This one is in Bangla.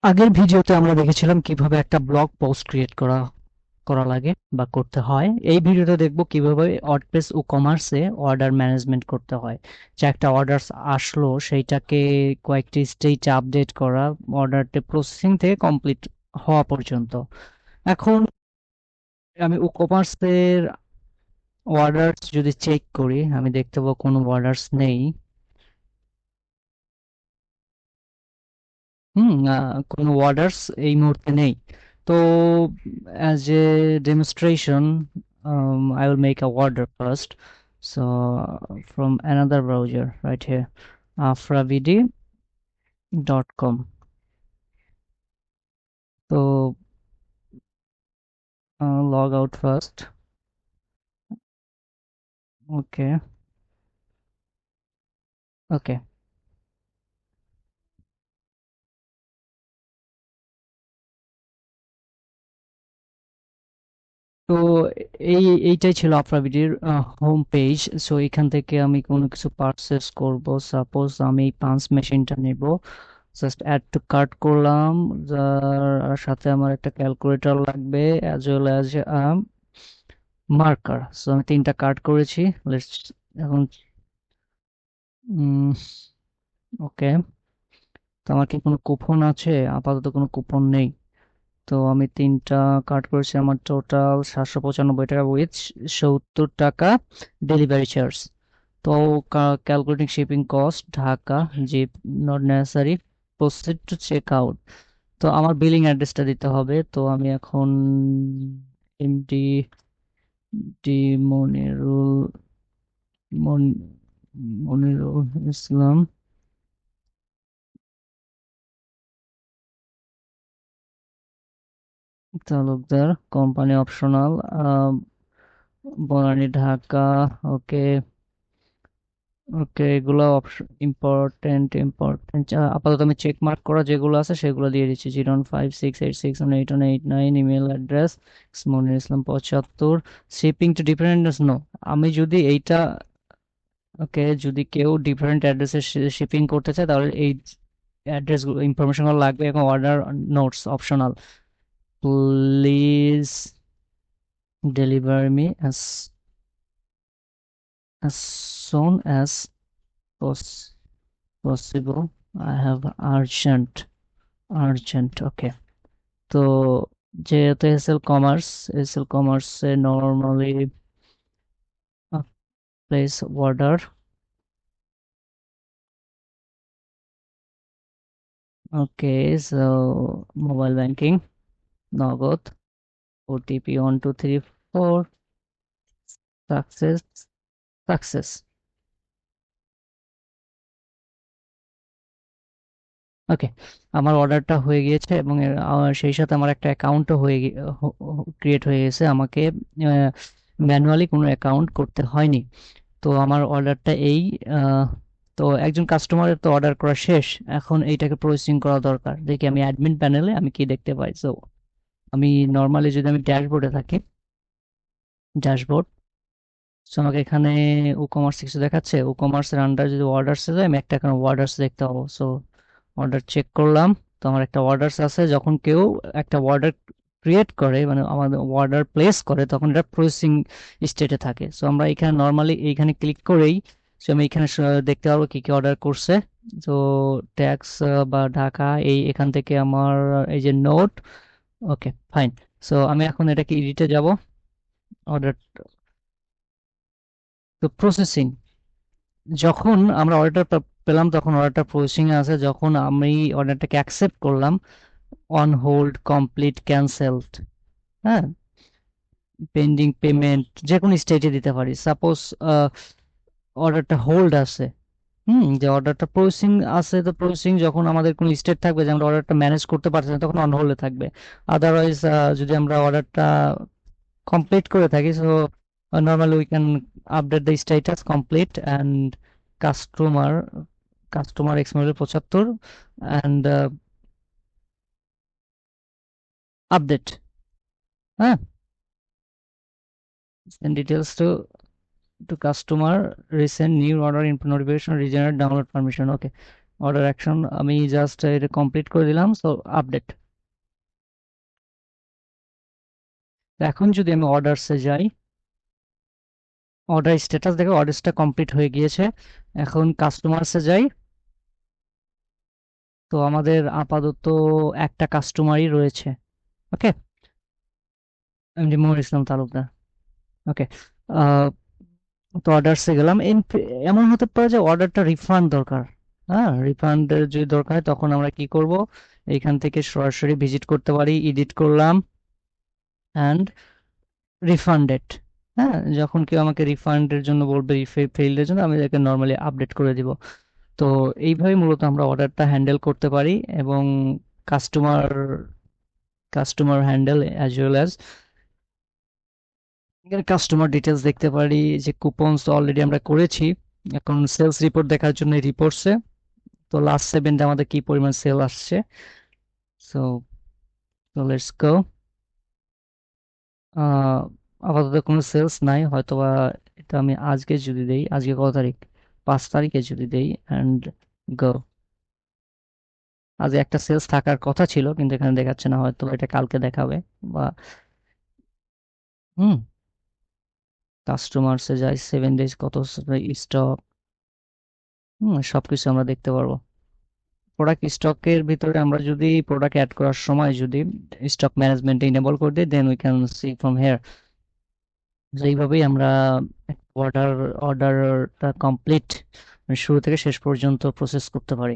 আগের ভিডিওতে আমরা দেখেছিলাম কিভাবে একটা ব্লগ পোস্ট ক্রিয়েট করা করা লাগে বা করতে হয়। এই ভিডিওতে দেখব কিভাবে ওয়ার্ডপ্রেস ও কমার্সে অর্ডার ম্যানেজমেন্ট করতে হয়। যে একটা অর্ডার আসলো সেইটাকে কয়েকটি স্টেজে আপডেট করা, অর্ডারটা প্রসেসিং থেকে কমপ্লিট হওয়া পর্যন্ত। এখন আমি ও কমার্সের অর্ডারস যদি চেক করি, আমি দেখতে পাবো কোনো অর্ডারস নেই। কোনো অর্ডারস এই মুহূর্তে নেই। তো as a demonstration, I will make a order first. So from another browser right here, afravd.com. So log out first. Okay, okay. তো এইটাই ছিল আফরাবিডির হোম পেজ। সো এখান থেকে আমি কোনো কিছু পারচেস করব, সাপোজ আমি এই পাঞ্চ মেশিনটা নেব, জাস্ট অ্যাড টু কার্ট করলাম। যার সাথে আমার একটা ক্যালকুলেটর লাগবে as well as marker. So আমি তিনটা কার্ট করেছি। লেটস এখন ওকে। তো আমার কি কোনো কুপন আছে? আপাতত কোনো কুপন নেই। তো আমি তিনটা কার্ট করেছি, আমার টোটাল 795 টাকা উইথ 70 টাকা ডেলিভারি চার্জ। তো calculating shipping cost Dhaka, zip not necessary, proceed to check out. তো আমার বিলিং অ্যাড্রেসটা দিতে হবে। তো আমি এখন এমডি ডি মনিরুল মন- মনিরুল ইসলাম তালুকদার, কোম্পানি অপশনাল, বনানী ঢাকা। ওকে, ওকে, এগুলো অপশন ইম্পর্টেন্ট ইম্পর্টেন্ট। আপাতত আমি চেক মার্ক করা যেগুলো আছে সেগুলো দিয়ে দিচ্ছি। 01568618189, email address Monir Islam 75। Shipping to different, no. আমি যদি এইটা, ওকে, যদি কেউ ডিফারেন্ট অ্যাড্রেসে শিপিং করতে চায় তাহলে এই অ্যাড্রেস ইনফরমেশনগুলো লাগবে। এবং order notes optional, please deliver me as soon as possible. I have urgent. Okay. তো যেহেতু এসএল কমার্সে নর্মালি প্লেস অর্ডার। ওকে, সো মোবাইল ব্যাংকিং, নগদ, ওটিপি 1234, সাকসেস, সাকসেস। ওকে, আমার অর্ডারটা হয়ে গিয়েছে এবং সেই সাথে আমার একটা অ্যাকাউন্টও ক্রিয়েট হয়ে গেছে। আমাকে ম্যানুয়ালি কোনো অ্যাকাউন্ট করতে হয়নি। তো আমার অর্ডারটা এই আহ, তো একজন কাস্টমারের তো অর্ডার করা শেষ। এখন এইটাকে প্রসেসিং করা দরকার। দেখি আমি অ্যাডমিন প্যানেলে আমি কি দেখতে পাই। সো আমি নর্মালি যদি আমি ড্যাশবোর্ডে থাকি, ড্যাশবোর্ড, সো আমাকে এখানে ও কমার্স কিছু দেখাচ্ছে। ও কমার্সের আন্ডার যদি অর্ডারসে যায় আমি একটা এখানে অর্ডারস দেখতে পাবো। সো অর্ডার চেক করলাম। তো আমার একটা অর্ডারস আছে। যখন কেউ একটা অর্ডার ক্রিয়েট করে, মানে আমাদের অর্ডার প্লেস করে, তখন এটা প্রসেসিং স্টেটে থাকে। সো আমরা এখানে নর্মালি এইখানে ক্লিক করেই সো আমি এখানে দেখতে পারবো কি কি অর্ডার করছে। তো ট্যাক্স বা ঢাকা, এই এখান থেকে আমার এই যে নোট। ওকে, ফাইন। সো আমি এখন এটাকে এডিটে যাব। অর্ডার, তো প্রসেসিং, যখন আমরা অর্ডারটা পেলাম তখন অর্ডারটা প্রসেসিং এ আছে। যখন আমি অর্ডারটাকে অ্যাকসেপ্ট করলাম, অন হোল্ড, কমপ্লিট, ক্যান্সেলড, হ্যাঁ, পেন্ডিং পেমেন্ট, যে কোনো স্টেটে দিতে পারি। সাপোজ অর্ডারটা হোল্ড আছে, যে অর্ডারটা প্রসেসিং আছে, তো প্রসেসিং যখন আমাদের কোনো স্টেট থাকবে যে আমরা অর্ডারটা ম্যানেজ করতে পারছি না তখন অন হোল্ডে থাকবে। আদারওয়াইজ যদি আমরা অর্ডারটা কমপ্লিট করে থাকি, so normally we can update the status complete and customer, customer x model 75, and update, হ্যাঁ, send details to customer, recent new order info notification, regenerate download permission. Okay, order action আমি জাস্ট এটা কমপ্লিট করে দিলাম, সো আপডেট। এখন যদি আমি অর্ডারসে যাই, অর্ডার স্ট্যাটাস দেখো অর্ডারসটা কমপ্লিট হয়ে গিয়েছে। এখন কাস্টমার্সে যাই, তো আমাদের আপাতত একটা কাস্টমারই রয়েছে। ওকে, এমডি মোহাম্মদ ইসলাম তালুকদার। ওকে, তো অর্ডারসে গেলাম। এমন হতে পারে যে অর্ডারটা রিফান্ড দরকার। হ্যাঁ, রিফান্ডের যদি দরকার হয় তখন আমরা কি করব, এইখান থেকে সরাসরি ভিজিট করতে পারি, এডিট করলাম অ্যান্ড রিফান্ডেড। হ্যাঁ, যখন কেউ আমাকে রিফান্ডের জন্য বলবে, ফেইলের জন্য, আমি তাকে নর্মালি আপডেট করে দিব। তো এইভাবে মূলত আমরা অর্ডারটা হ্যান্ডেল করতে পারি, এবং customer customer handle as well as এখানে কাস্টমার ডিটেলস দেখতে পারি। যে কুপনস তো অলরেডি আমরা করেছি, এখন সেলস রিপোর্ট দেখার জন্য রিপোর্টসে, তো লাস্ট 7 ডে আমাদের কি পরিমাণ সেল আসছে। So let's go. আপাতত কোনো সেলস নাই, হয়তোবা এটা আমি আজকে যদি দেই, আজকে কত তারিখ, 5 তারিখে যদি দেই অ্যান্ড গো, আজ একটা সেলস থাকার কথা ছিল কিন্তু এখানে দেখাচ্ছে না, হয়তো এটা কালকে দেখাবে বা হুম। কাস্টমার্সে যাই, 7 ডেজ কত স্টক, সবকিছু আমরা দেখতে পারবো। প্রোডাক্ট স্টকের ভিতরে আমরা যদি প্রোডাক্ট অ্যাড করার সময় যদি স্টক ম্যানেজমেন্ট ইনেবল করে দিই, then we can see from here. এইভাবেই আমরা অর্ডারটা কমপ্লিট শুরু থেকে শেষ পর্যন্ত প্রসেস করতে পারি।